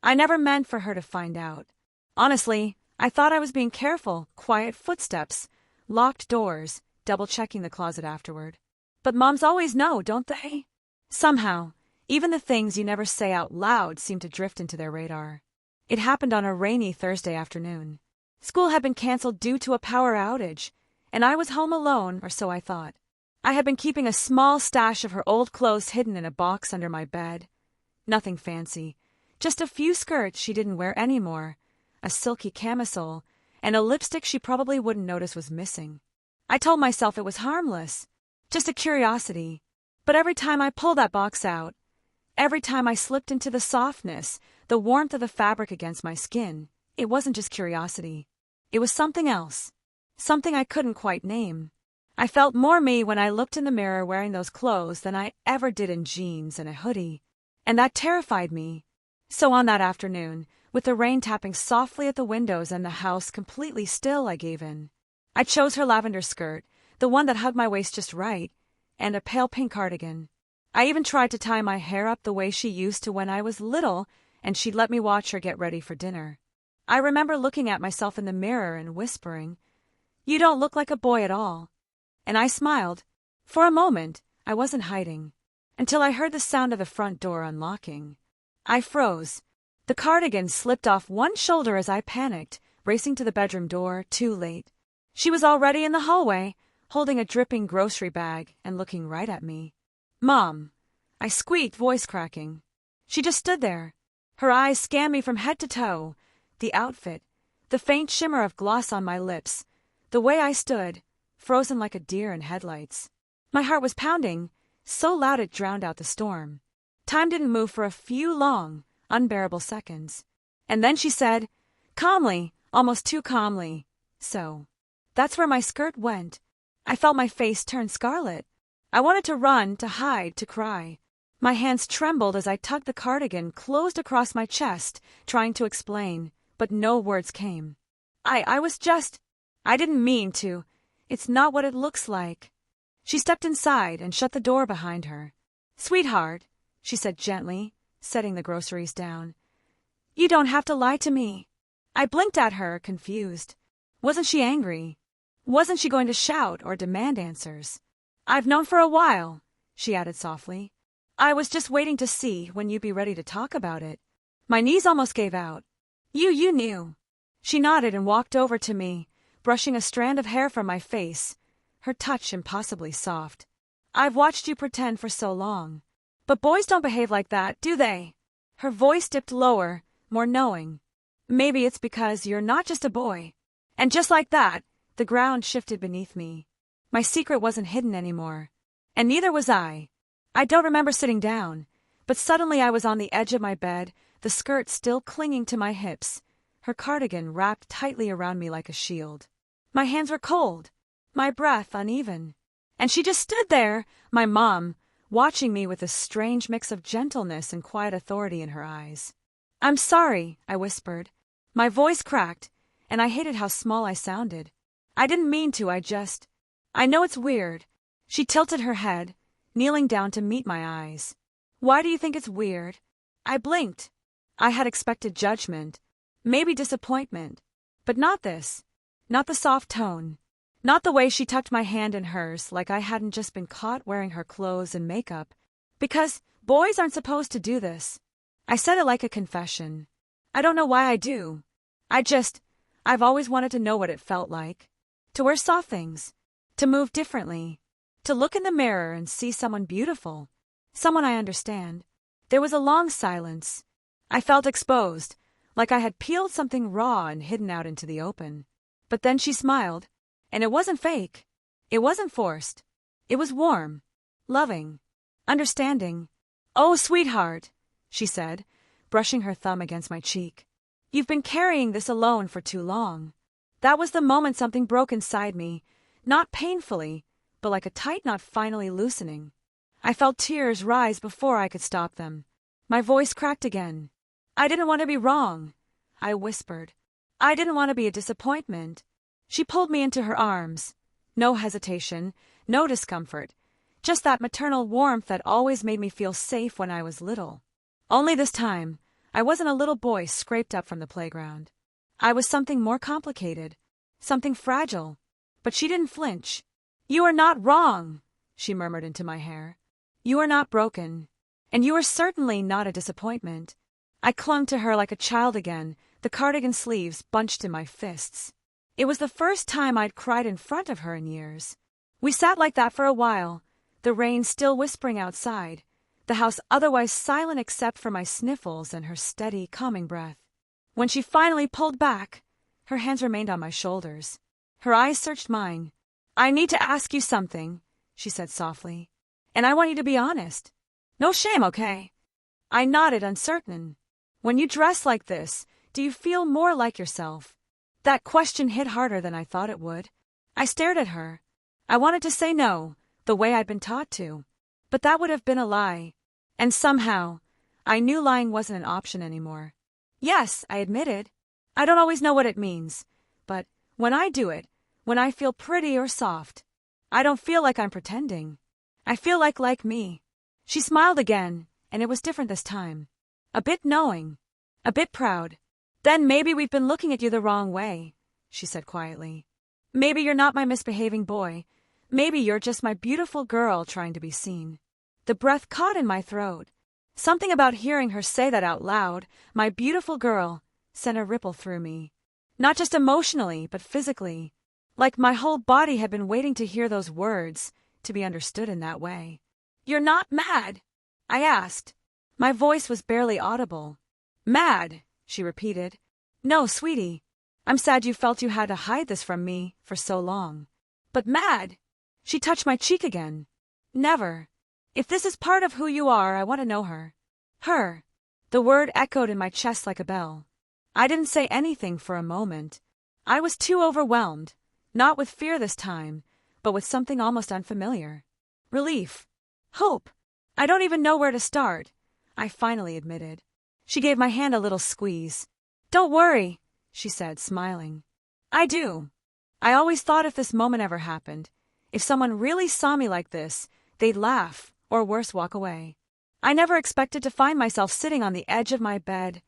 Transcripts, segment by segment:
I never meant for her to find out. Honestly, I thought I was being careful, quiet footsteps, locked doors, double-checking the closet afterward. But moms always know, don't they? Somehow, even the things you never say out loud seem to drift into their radar. It happened on a rainy Thursday afternoon. School had been canceled due to a power outage, and I was home alone, or so I thought. I had been keeping a small stash of her old clothes hidden in a box under my bed. Nothing fancy, just a few skirts she didn't wear anymore, a silky camisole, and a lipstick she probably wouldn't notice was missing. I told myself it was harmless, just a curiosity. But every time I pulled that box out, every time I slipped into the softness, the warmth of the fabric against my skin, it wasn't just curiosity. It was something else. Something I couldn't quite name. I felt more me when I looked in the mirror wearing those clothes than I ever did in jeans and a hoodie. And that terrified me. So on that afternoon, with the rain tapping softly at the windows and the house completely still, I gave in. I chose her lavender skirt, the one that hugged my waist just right, and a pale pink cardigan. I even tried to tie my hair up the way she used to when I was little, and she'd let me watch her get ready for dinner. I remember looking at myself in the mirror and whispering, "You don't look like a boy at all." And I smiled. For a moment, I wasn't hiding, until I heard the sound of the front door unlocking. I froze. The cardigan slipped off one shoulder as I panicked, racing to the bedroom door, too late. She was already in the hallway, holding a dripping grocery bag and looking right at me. "Mom," I squeaked, voice cracking. She just stood there. Her eyes scanned me from head to toe. The outfit, the faint shimmer of gloss on my lips, the way I stood, frozen like a deer in headlights. My heart was pounding, so loud it drowned out the storm. Time didn't move for a few long, unbearable seconds. And then she said, calmly, almost too calmly, "So, that's where my skirt went." I felt my face turn scarlet. I wanted to run, to hide, to cry. My hands trembled as I tugged the cardigan closed across my chest, trying to explain, but no words came. I didn't mean to. It's not what it looks like." She stepped inside and shut the door behind her. "Sweetheart," she said gently, setting the groceries down, "you don't have to lie to me." I blinked at her, confused. Wasn't she angry? Wasn't she going to shout or demand answers? "I've known for a while," she added softly. "I was just waiting to see when you'd be ready to talk about it." My knees almost gave out. You knew." She nodded and walked over to me, brushing a strand of hair from my face, her touch impossibly soft. "I've watched you pretend for so long. But boys don't behave like that, do they?" Her voice dipped lower, more knowing. "Maybe it's because you're not just a boy." And just like that, the ground shifted beneath me. My secret wasn't hidden anymore. And neither was I. I don't remember sitting down, but suddenly I was on the edge of my bed, the skirt still clinging to my hips, her cardigan wrapped tightly around me like a shield. My hands were cold, my breath uneven. And she just stood there, my mom, watching me with a strange mix of gentleness and quiet authority in her eyes. "I'm sorry," I whispered. My voice cracked, and I hated how small I sounded. "I didn't mean to, I know it's weird." She tilted her head, kneeling down to meet my eyes. "Why do you think it's weird?" I blinked. I had expected judgment, maybe disappointment, but not this. Not the soft tone. Not the way she tucked my hand in hers like I hadn't just been caught wearing her clothes and makeup. "Because boys aren't supposed to do this." I said it like a confession. "I don't know why I do. I've always wanted to know what it felt like. To wear soft things. To move differently. To look in the mirror and see someone beautiful. Someone I understand." There was a long silence. I felt exposed, like I had peeled something raw and hidden out into the open. But then she smiled. And it wasn't fake. It wasn't forced. It was warm, loving, understanding. "Oh, sweetheart," she said, brushing her thumb against my cheek. "You've been carrying this alone for too long." That was the moment something broke inside me, not painfully, but like a tight knot finally loosening. I felt tears rise before I could stop them. My voice cracked again. "I didn't want to be wrong," I whispered. "I didn't want to be a disappointment." She pulled me into her arms. No hesitation, no discomfort, just that maternal warmth that always made me feel safe when I was little. Only this time, I wasn't a little boy scraped up from the playground. I was something more complicated, something fragile. But she didn't flinch. "You are not wrong," she murmured into my hair. "You are not broken. And you are certainly not a disappointment." I clung to her like a child again, the cardigan sleeves bunched in my fists. It was the first time I'd cried in front of her in years. We sat like that for a while, the rain still whispering outside, the house otherwise silent except for my sniffles and her steady, calming breath. When she finally pulled back, her hands remained on my shoulders. Her eyes searched mine. "I need to ask you something," she said softly. "And I want you to be honest. No shame, okay?" I nodded, uncertain. "When you dress like this, do you feel more like yourself?" That question hit harder than I thought it would. I stared at her. I wanted to say no, the way I'd been taught to. But that would have been a lie. And somehow, I knew lying wasn't an option anymore. "Yes," I admitted. "I don't always know what it means. But when I do it, when I feel pretty or soft, I don't feel like I'm pretending. I feel like me." She smiled again, and it was different this time. A bit knowing. A bit proud. "Then maybe we've been looking at you the wrong way," she said quietly. "Maybe you're not my misbehaving boy. Maybe you're just my beautiful girl trying to be seen." The breath caught in my throat. Something about hearing her say that out loud, "my beautiful girl," sent a ripple through me. Not just emotionally, but physically. Like my whole body had been waiting to hear those words, to be understood in that way. "You're not mad?" I asked. My voice was barely audible. "Mad," she repeated. "No, sweetie. I'm sad you felt you had to hide this from me for so long. But mad." She touched my cheek again. "Never. If this is part of who you are, I want to know her." Her. The word echoed in my chest like a bell. I didn't say anything for a moment. I was too overwhelmed, not with fear this time, but with something almost unfamiliar. Relief. Hope. "I don't even know where to start," I finally admitted. She gave my hand a little squeeze. "Don't worry," she said, smiling. "I do. I always thought if this moment ever happened, if someone really saw me like this, they'd laugh, or worse, walk away. I never expected to find myself sitting on the edge of my bed,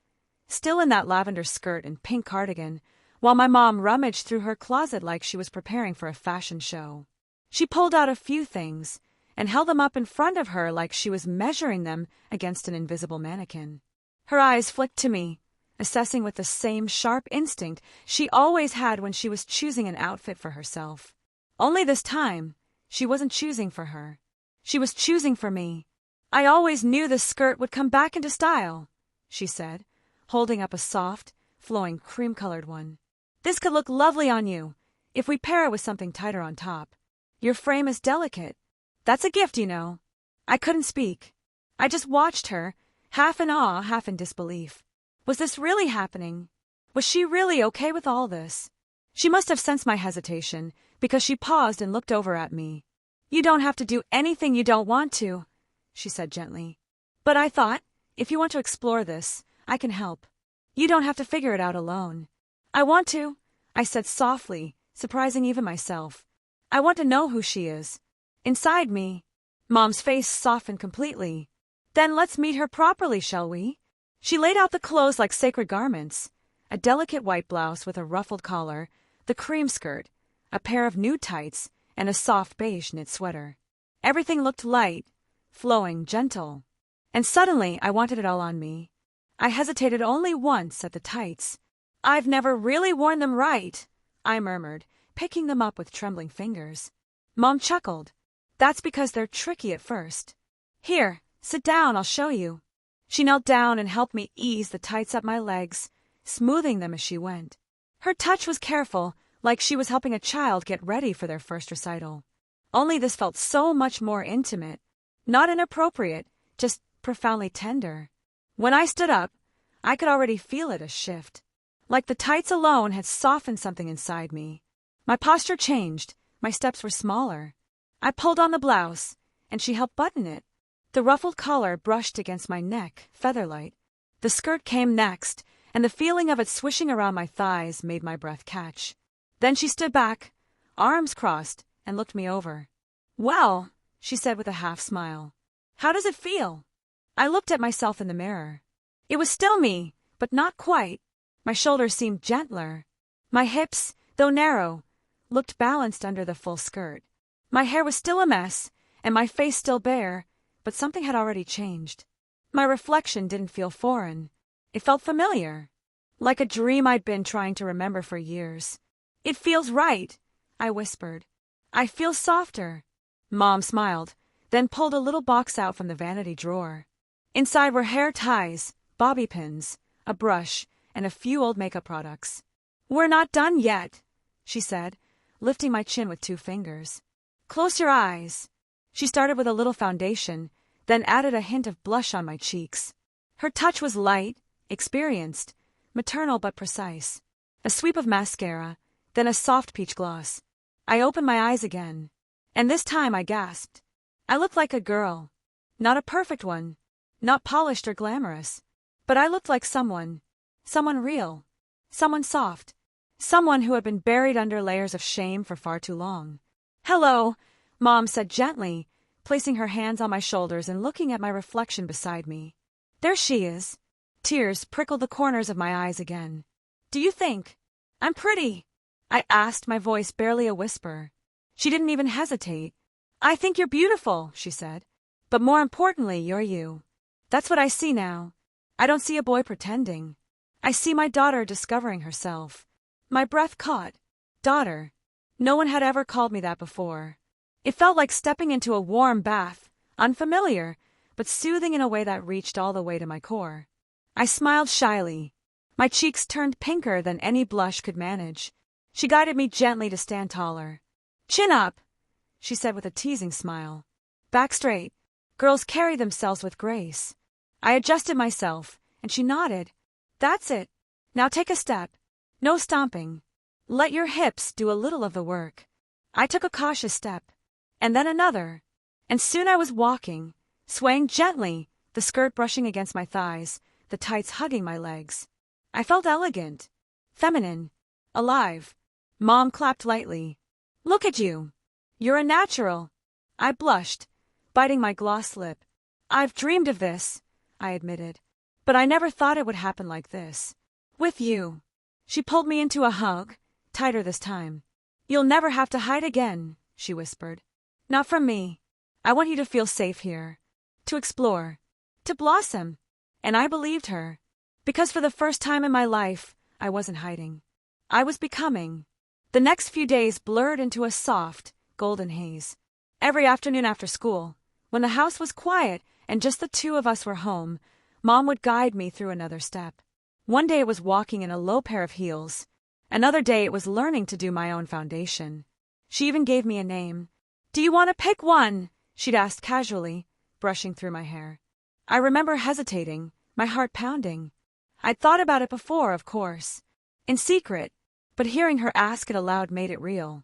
still in that lavender skirt and pink cardigan, while my mom rummaged through her closet like she was preparing for a fashion show. She pulled out a few things and held them up in front of her like she was measuring them against an invisible mannequin. Her eyes flicked to me, assessing with the same sharp instinct she always had when she was choosing an outfit for herself. Only this time, she wasn't choosing for her. She was choosing for me. "I always knew this skirt would come back into style," she said, holding up a soft, flowing cream-colored one. "This could look lovely on you, if we pair it with something tighter on top. Your frame is delicate. That's a gift, you know." I couldn't speak. I just watched her, half in awe, half in disbelief. Was this really happening? Was she really okay with all this? She must have sensed my hesitation, because she paused and looked over at me. "You don't have to do anything you don't want to," she said gently. "But I thought, if you want to explore this, I can help. You don't have to figure it out alone." "I want to," I said softly, surprising even myself. "I want to know who she is. Inside me." Mom's face softened completely. "Then let's meet her properly, shall we?" She laid out the clothes like sacred garments. A delicate white blouse with a ruffled collar, the cream skirt, a pair of nude tights, and a soft beige knit sweater. Everything looked light, flowing, gentle. And suddenly I wanted it all on me. I hesitated only once at the tights. "I've never really worn them right," I murmured, picking them up with trembling fingers. Mom chuckled. "That's because they're tricky at first. Here, sit down, I'll show you." She knelt down and helped me ease the tights up my legs, smoothing them as she went. Her touch was careful, like she was helping a child get ready for their first recital. Only this felt so much more intimate, not inappropriate, just profoundly tender. When I stood up, I could already feel it a shift. Like the tights alone had softened something inside me. My posture changed, my steps were smaller. I pulled on the blouse, and she helped button it. The ruffled collar brushed against my neck, featherlight. The skirt came next, and the feeling of it swishing around my thighs made my breath catch. Then she stood back, arms crossed, and looked me over. "Well," she said with a half smile. "How does it feel?" I looked at myself in the mirror. It was still me, but not quite. My shoulders seemed gentler. My hips, though narrow, looked balanced under the full skirt. My hair was still a mess, and my face still bare, but something had already changed. My reflection didn't feel foreign. It felt familiar, like a dream I'd been trying to remember for years. It feels right, I whispered. I feel softer. Mom smiled, then pulled a little box out from the vanity drawer. Inside were hair ties, bobby pins, a brush, and a few old makeup products. We're not done yet, she said, lifting my chin with 2 fingers. Close your eyes. She started with a little foundation, then added a hint of blush on my cheeks. Her touch was light, experienced, maternal but precise. A sweep of mascara, then a soft peach gloss. I opened my eyes again, and this time I gasped. I looked like a girl. Not a perfect one, not polished or glamorous, but I looked like someone real, someone soft, someone who had been buried under layers of shame for far too long. Hello, Mom said gently, placing her hands on my shoulders and looking at my reflection beside me. There she is. Tears prickled the corners of my eyes again. Do you think I'm pretty? I asked, my voice barely a whisper. She didn't even hesitate. I think you're beautiful, she said. But more importantly, you're you. That's what I see now. I don't see a boy pretending. I see my daughter discovering herself. My breath caught. Daughter. No one had ever called me that before. It felt like stepping into a warm bath, unfamiliar, but soothing in a way that reached all the way to my core. I smiled shyly. My cheeks turned pinker than any blush could manage. She guided me gently to stand taller. Chin up, she said with a teasing smile. Back straight. Girls carry themselves with grace. I adjusted myself, and she nodded. That's it. Now take a step. No stomping. Let your hips do a little of the work. I took a cautious step, and then another, and soon I was walking, swaying gently, the skirt brushing against my thighs, the tights hugging my legs. I felt elegant, feminine, alive. Mom clapped lightly. Look at you. You're a natural. I blushed, biting my gloss lip. I've dreamed of this, I admitted, but I never thought it would happen like this. With you. She pulled me into a hug, tighter this time. You'll never have to hide again, she whispered. Not from me. I want you to feel safe here. To explore. To blossom. And I believed her. Because for the first time in my life, I wasn't hiding. I was becoming. The next few days blurred into a soft, golden haze. Every afternoon after school, when the house was quiet and just the 2 of us were home, Mom would guide me through another step. One day it was walking in a low pair of heels. Another day it was learning to do my own foundation. She even gave me a name. Do you want to pick one? She'd asked casually, brushing through my hair. I remember hesitating, my heart pounding. I'd thought about it before, of course, in secret, but hearing her ask it aloud made it real.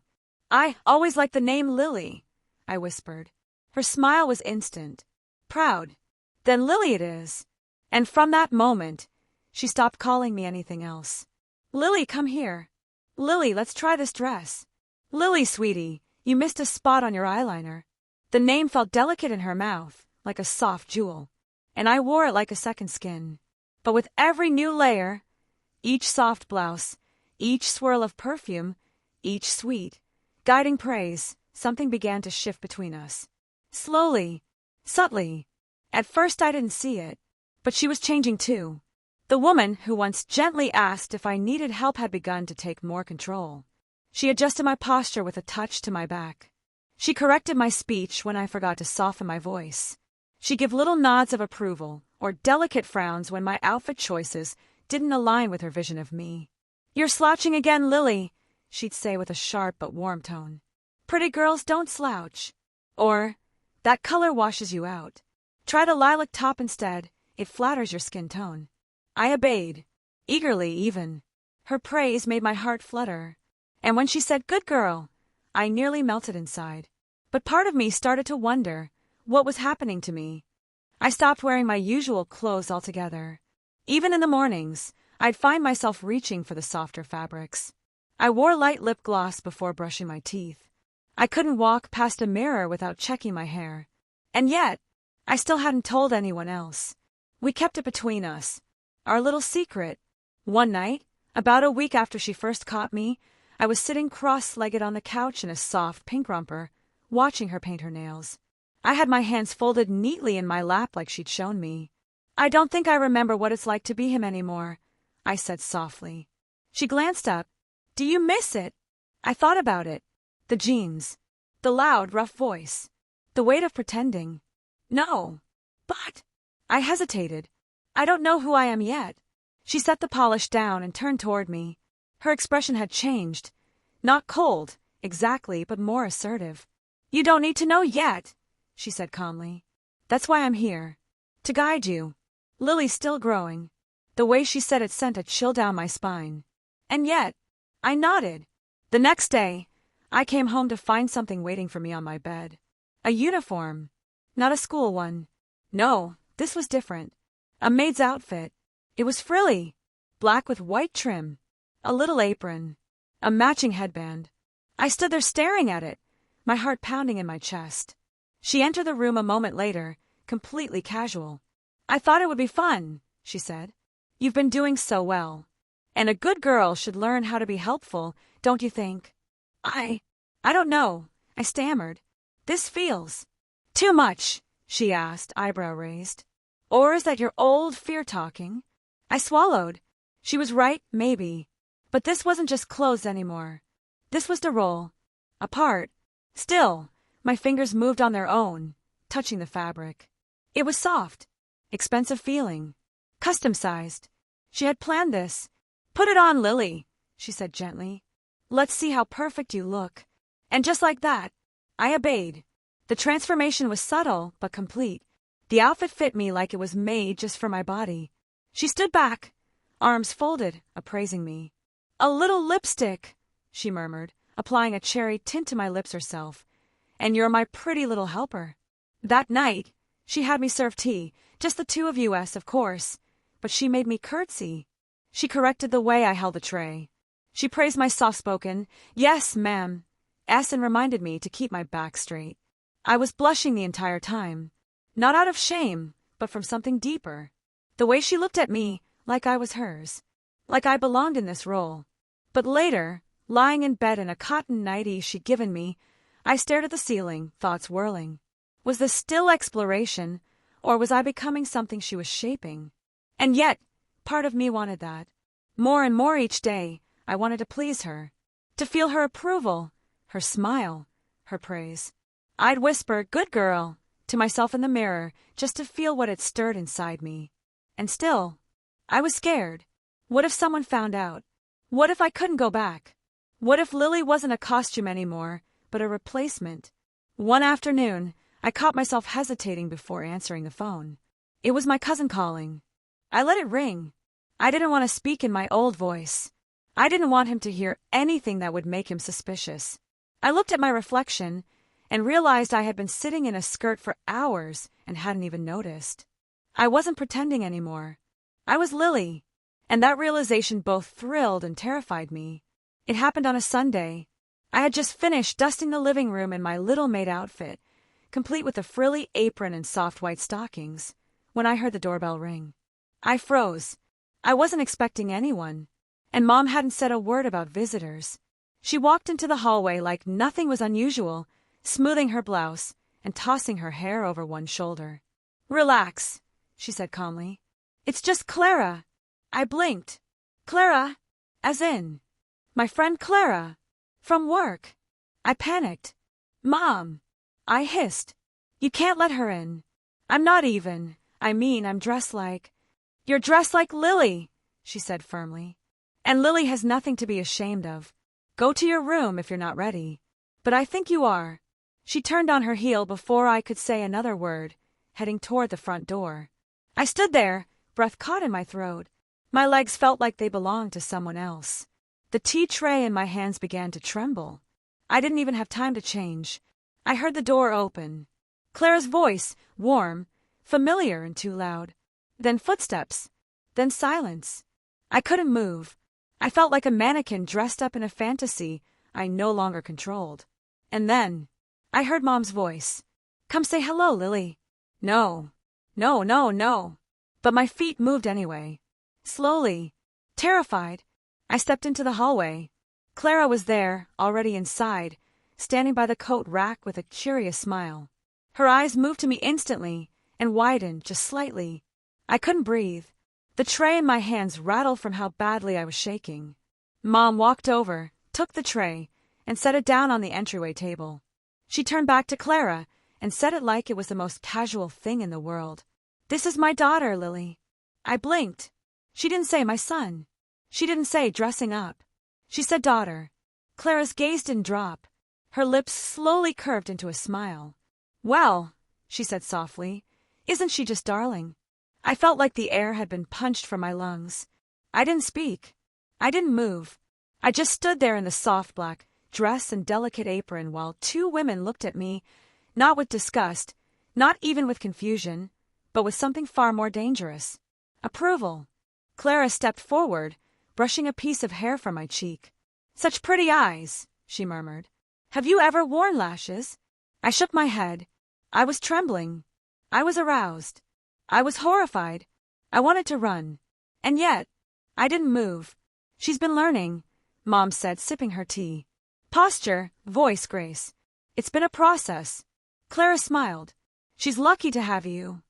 I always liked the name Lily, I whispered. Her smile was instant. Proud. Then Lily it is. And from that moment, she stopped calling me anything else. Lily, come here. Lily, let's try this dress. Lily, sweetie, you missed a spot on your eyeliner. The name felt delicate in her mouth, like a soft jewel, and I wore it like a second skin. But with every new layer, each soft blouse, each swirl of perfume, each sweet, guiding praise, something began to shift between us. Slowly, subtly. At first I didn't see it, but she was changing too. The woman who once gently asked if I needed help had begun to take more control. She adjusted my posture with a touch to my back. She corrected my speech when I forgot to soften my voice. She gave little nods of approval or delicate frowns when my outfit choices didn't align with her vision of me. You're slouching again, Lily, she'd say with a sharp but warm tone. Pretty girls don't slouch. Or, that color washes you out. Try the lilac top instead, it flatters your skin tone. I obeyed, eagerly even. Her praise made my heart flutter. And when she said, good girl, I nearly melted inside. But part of me started to wonder what was happening to me. I stopped wearing my usual clothes altogether. Even in the mornings, I'd find myself reaching for the softer fabrics. I wore light lip gloss before brushing my teeth. I couldn't walk past a mirror without checking my hair. And yet, I still hadn't told anyone else. We kept it between us, Our little secret. One night, about a week after she first caught me, I was sitting cross-legged on the couch in a soft pink romper, watching her paint her nails. I had my hands folded neatly in my lap like she'd shown me. "I don't think I remember what it's like to be him anymore," I said softly. She glanced up. "Do you miss it?" I thought about it. The jeans. The loud, rough voice. The weight of pretending. "No. But—" I hesitated. "I don't know who I am yet." She set the polish down and turned toward me. Her expression had changed. Not cold, exactly, but more assertive. "You don't need to know yet," she said calmly. "That's why I'm here. To guide you. Lily's still growing." The way she said it sent a chill down my spine. And yet, I nodded. The next day, I came home to find something waiting for me on my bed. A uniform. Not a school one. No, this was different. A maid's outfit. It was frilly. Black with white trim. A little apron. A matching headband. I stood there staring at it, my heart pounding in my chest. She entered the room a moment later, completely casual. "I thought it would be fun," she said. "You've been doing so well. And a good girl should learn how to be helpful, don't you think?" I don't know," I stammered. "This feels—" "Too much?" she asked, eyebrow raised. "Or is that your old fear talking?" I swallowed. She was right, maybe. But this wasn't just clothes anymore. This was the role. Apart. Still, my fingers moved on their own, touching the fabric. It was soft. Expensive feeling. Custom-sized. She had planned this. "Put it on, Lily," she said gently. "Let's see how perfect you look." And just like that, I obeyed. The transformation was subtle but complete. The outfit fit me like it was made just for my body. She stood back, arms folded, appraising me. "A little lipstick," she murmured, applying a cherry tint to my lips herself. "And you're my pretty little helper." That night, she had me serve tea, just the two of us, of course, but she made me curtsy. She corrected the way I held the tray. She praised my soft-spoken, "Yes, ma'am," and reminded me to keep my back straight. I was blushing the entire time, not out of shame, but from something deeper. The way she looked at me, like I was hers, like I belonged in this role. But later, lying in bed in a cotton nightie she'd given me, I stared at the ceiling, thoughts whirling. Was this still exploration, or was I becoming something she was shaping? And yet, part of me wanted that. More and more each day, I wanted to please her, to feel her approval, her smile, her praise. I'd whisper, "Good girl," to myself in the mirror, just to feel what it stirred inside me. And still, I was scared. What if someone found out? What if I couldn't go back? What if Lily wasn't a costume anymore, but a replacement? One afternoon, I caught myself hesitating before answering the phone. It was my cousin calling. I let it ring. I didn't want to speak in my old voice. I didn't want him to hear anything that would make him suspicious. I looked at my reflection and realized I had been sitting in a skirt for hours and hadn't even noticed. I wasn't pretending anymore. I was Lily, and that realization both thrilled and terrified me. It happened on a Sunday. I had just finished dusting the living room in my little maid outfit, complete with a frilly apron and soft white stockings, when I heard the doorbell ring. I froze. I wasn't expecting anyone, and Mom hadn't said a word about visitors. She walked into the hallway like nothing was unusual, smoothing her blouse and tossing her hair over one shoulder. "Relax," she said calmly. "It's just Clara." I blinked. "Clara? As in?" "My friend Clara. From work." I panicked. "Mom," I hissed. "You can't let her in. I'm not even. I'm dressed like—" "You're dressed like Lily," she said firmly. "And Lily has nothing to be ashamed of. Go to your room if you're not ready. But I think you are." She turned on her heel before I could say another word, heading toward the front door. I stood there, breath caught in my throat. My legs felt like they belonged to someone else. The tea tray in my hands began to tremble. I didn't even have time to change. I heard the door open. Clara's voice, warm, familiar and too loud. Then footsteps. Then silence. I couldn't move. I felt like a mannequin dressed up in a fantasy I no longer controlled. And then I heard Mom's voice. "Come say hello, Lily." No. But my feet moved anyway. Slowly, terrified, I stepped into the hallway. Clara was there, already inside, standing by the coat rack with a curious smile. Her eyes moved to me instantly and widened just slightly. I couldn't breathe. The tray in my hands rattled from how badly I was shaking. Mom walked over, took the tray, and set it down on the entryway table. She turned back to Clara and said it like it was the most casual thing in the world. "This is my daughter, Lily." I blinked. She didn't say my son. She didn't say dressing up. She said daughter. Clara's gaze didn't drop. Her lips slowly curved into a smile. "Well," she said softly, "isn't she just darling?" I felt like the air had been punched from my lungs. I didn't speak. I didn't move. I just stood there in the soft black dress and delicate apron while two women looked at me, not with disgust, not even with confusion, but with something far more dangerous. Approval. Clara stepped forward, brushing a piece of hair from my cheek. "Such pretty eyes," she murmured. "Have you ever worn lashes?" I shook my head. I was trembling. I was aroused. I was horrified. I wanted to run. And yet, I didn't move. "She's been learning," Mom said, sipping her tea. "Posture, voice, grace. It's been a process." Clara smiled. "She's lucky to have you."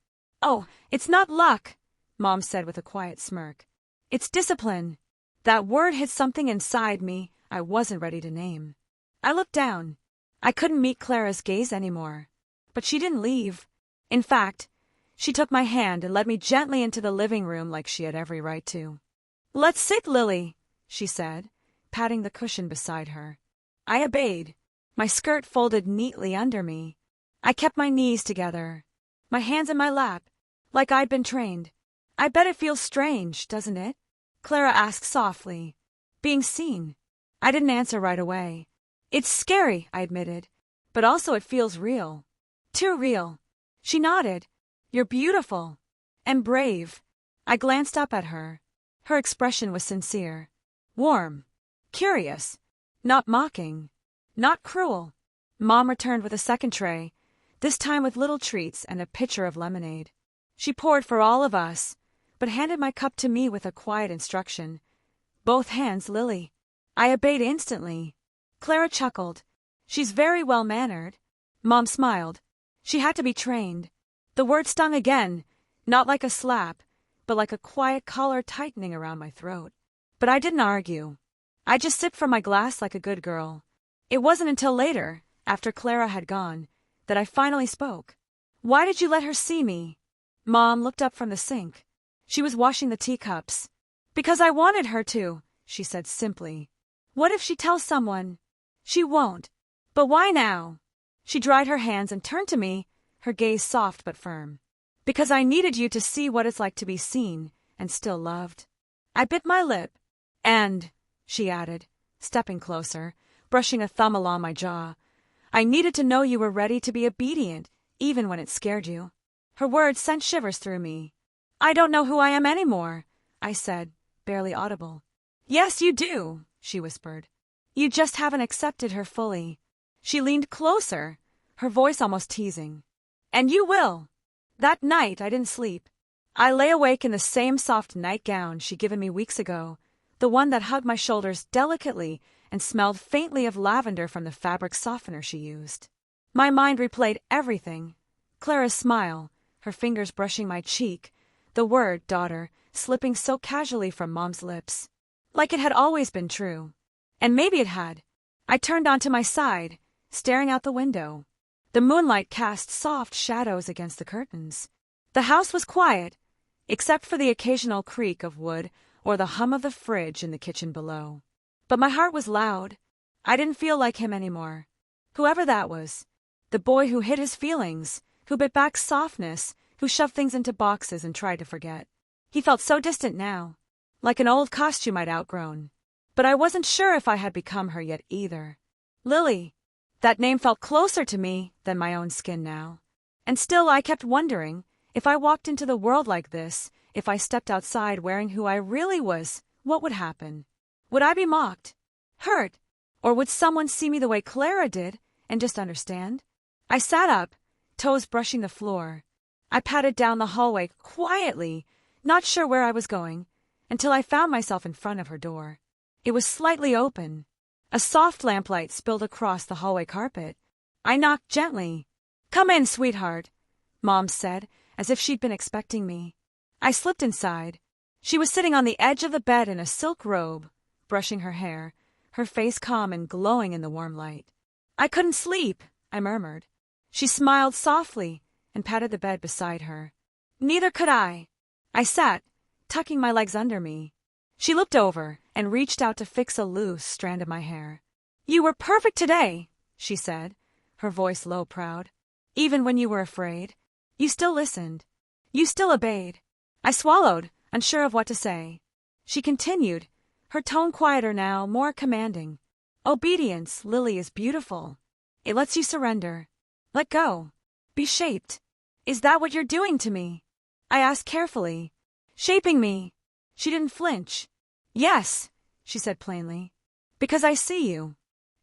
"Oh, it's not luck," Mom said with a quiet smirk. "It's discipline." That word hit something inside me I wasn't ready to name. I looked down. I couldn't meet Clara's gaze anymore. But she didn't leave. In fact, she took my hand and led me gently into the living room like she had every right to. "Let's sit, Lily," she said, patting the cushion beside her. I obeyed, my skirt folded neatly under me. I kept my knees together, my hands in my lap, like I'd been trained. "I bet it feels strange, doesn't it?" Clara asked softly. "Being seen." I didn't answer right away. "It's scary," I admitted, "but also it feels real. Too real." She nodded. "You're beautiful. And brave." I glanced up at her. Her expression was sincere. Warm. Curious. Not mocking. Not cruel. Mom returned with a second tray, this time with little treats and a pitcher of lemonade. She poured for all of us, but handed my cup to me with a quiet instruction. "Both hands, Lily." I obeyed instantly. Clara chuckled. "She's very well-mannered." Mom smiled. "She had to be trained." The word stung again, not like a slap, but like a quiet collar tightening around my throat. But I didn't argue. I just sipped from my glass like a good girl. It wasn't until later, after Clara had gone, that I finally spoke. "Why did you let her see me?" Mom looked up from the sink. She was washing the teacups. "Because I wanted her to," she said simply. "What if she tells someone?" "She won't." "But why now?" She dried her hands and turned to me, her gaze soft but firm. "Because I needed you to see what it's like to be seen and still loved." I bit my lip. "And," she added, stepping closer, brushing a thumb along my jaw, "I needed to know you were ready to be obedient, even when it scared you." Her words sent shivers through me. "I don't know who I am anymore," I said, barely audible. "Yes, you do," she whispered. "You just haven't accepted her fully." She leaned closer, her voice almost teasing. "And you will." That night I didn't sleep. I lay awake in the same soft nightgown she'd given me weeks ago, the one that hugged my shoulders delicately and smelled faintly of lavender from the fabric softener she used. My mind replayed everything. Clara's smile, her fingers brushing my cheek, the word, daughter, slipping so casually from Mom's lips. Like it had always been true. And maybe it had. I turned onto my side, staring out the window. The moonlight cast soft shadows against the curtains. The house was quiet, except for the occasional creak of wood or the hum of the fridge in the kitchen below. But my heart was loud. I didn't feel like him anymore. Whoever that was. The boy who hid his feelings, who bit back softness, who shoved things into boxes and tried to forget. He felt so distant now, like an old costume I'd outgrown. But I wasn't sure if I had become her yet either. Lily. That name felt closer to me than my own skin now. And still I kept wondering, if I walked into the world like this, if I stepped outside wearing who I really was, what would happen? Would I be mocked? Hurt? Or would someone see me the way Clara did and just understand? I sat up, toes brushing the floor. I padded down the hallway quietly, not sure where I was going, until I found myself in front of her door. It was slightly open. A soft lamplight spilled across the hallway carpet. I knocked gently. "Come in, sweetheart," Mom said, as if she'd been expecting me. I slipped inside. She was sitting on the edge of the bed in a silk robe, brushing her hair, her face calm and glowing in the warm light. "I couldn't sleep," I murmured. She smiled softly and patted the bed beside her. "Neither could I." I sat, tucking my legs under me. She looked over and reached out to fix a loose strand of my hair. "You were perfect today," she said, her voice low, proud. "Even when you were afraid, you still listened. You still obeyed." I swallowed, unsure of what to say. She continued, her tone quieter now, more commanding. "Obedience, Lily, is beautiful. It lets you surrender. Let go. Be shaped. Is that what you're doing to me?" I asked carefully. "Shaping me." She didn't flinch. "Yes," she said plainly. "Because I see you.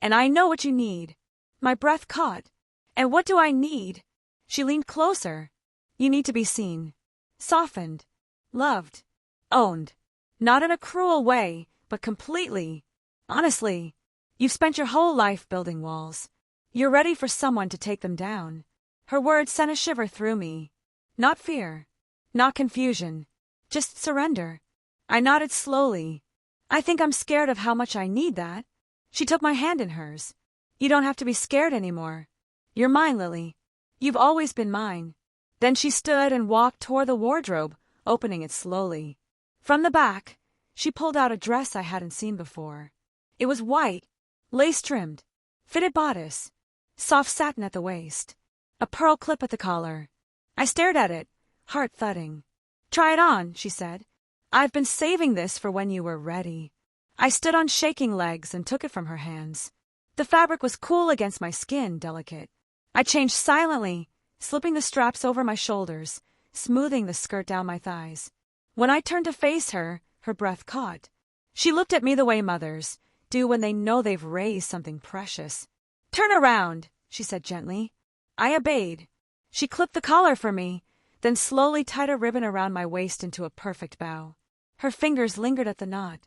And I know what you need." My breath caught. "And what do I need?" She leaned closer. "You need to be seen. Softened. Loved. Owned. Not in a cruel way, but completely. Honestly, you've spent your whole life building walls. You're ready for someone to take them down." Her words sent a shiver through me. Not fear. Not confusion. Just surrender. I nodded slowly. "I think I'm scared of how much I need that." She took my hand in hers. "You don't have to be scared anymore. You're mine, Lily. You've always been mine." Then she stood and walked toward the wardrobe, opening it slowly. From the back, she pulled out a dress I hadn't seen before. It was white, lace-trimmed, fitted bodice, soft satin at the waist, a pearl clip at the collar. I stared at it, heart thudding. "Try it on," she said. "I've been saving this for when you were ready." I stood on shaking legs and took it from her hands. The fabric was cool against my skin, delicate. I changed silently, slipping the straps over my shoulders, smoothing the skirt down my thighs. When I turned to face her, her breath caught. She looked at me the way mothers do when they know they've raised something precious. "Turn around," she said gently. I obeyed. She clipped the collar for me, then slowly tied a ribbon around my waist into a perfect bow. Her fingers lingered at the knot.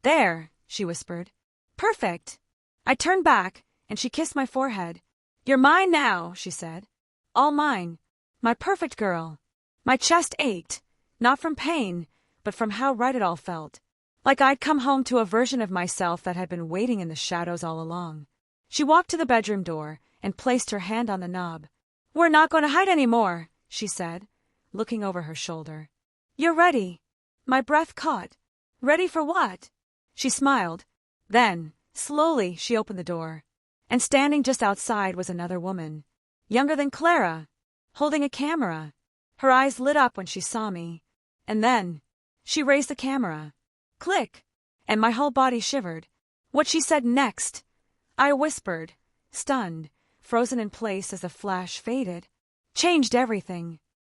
"There," she whispered. "Perfect." I turned back, and she kissed my forehead. "You're mine now," she said. "All mine. My perfect girl." My chest ached, not from pain, but from how right it all felt. Like I'd come home to a version of myself that had been waiting in the shadows all along. She walked to the bedroom door and placed her hand on the knob. "We're not going to hide anymore," she said, looking over her shoulder. "You're ready." My breath caught. "Ready for what?" She smiled. Then, slowly, she opened the door. And standing just outside was another woman, younger than Clara, holding a camera. Her eyes lit up when she saw me. And then, she raised the camera. Click! And my whole body shivered. What she said next, I whispered, stunned, frozen in place as the flash faded, changed everything.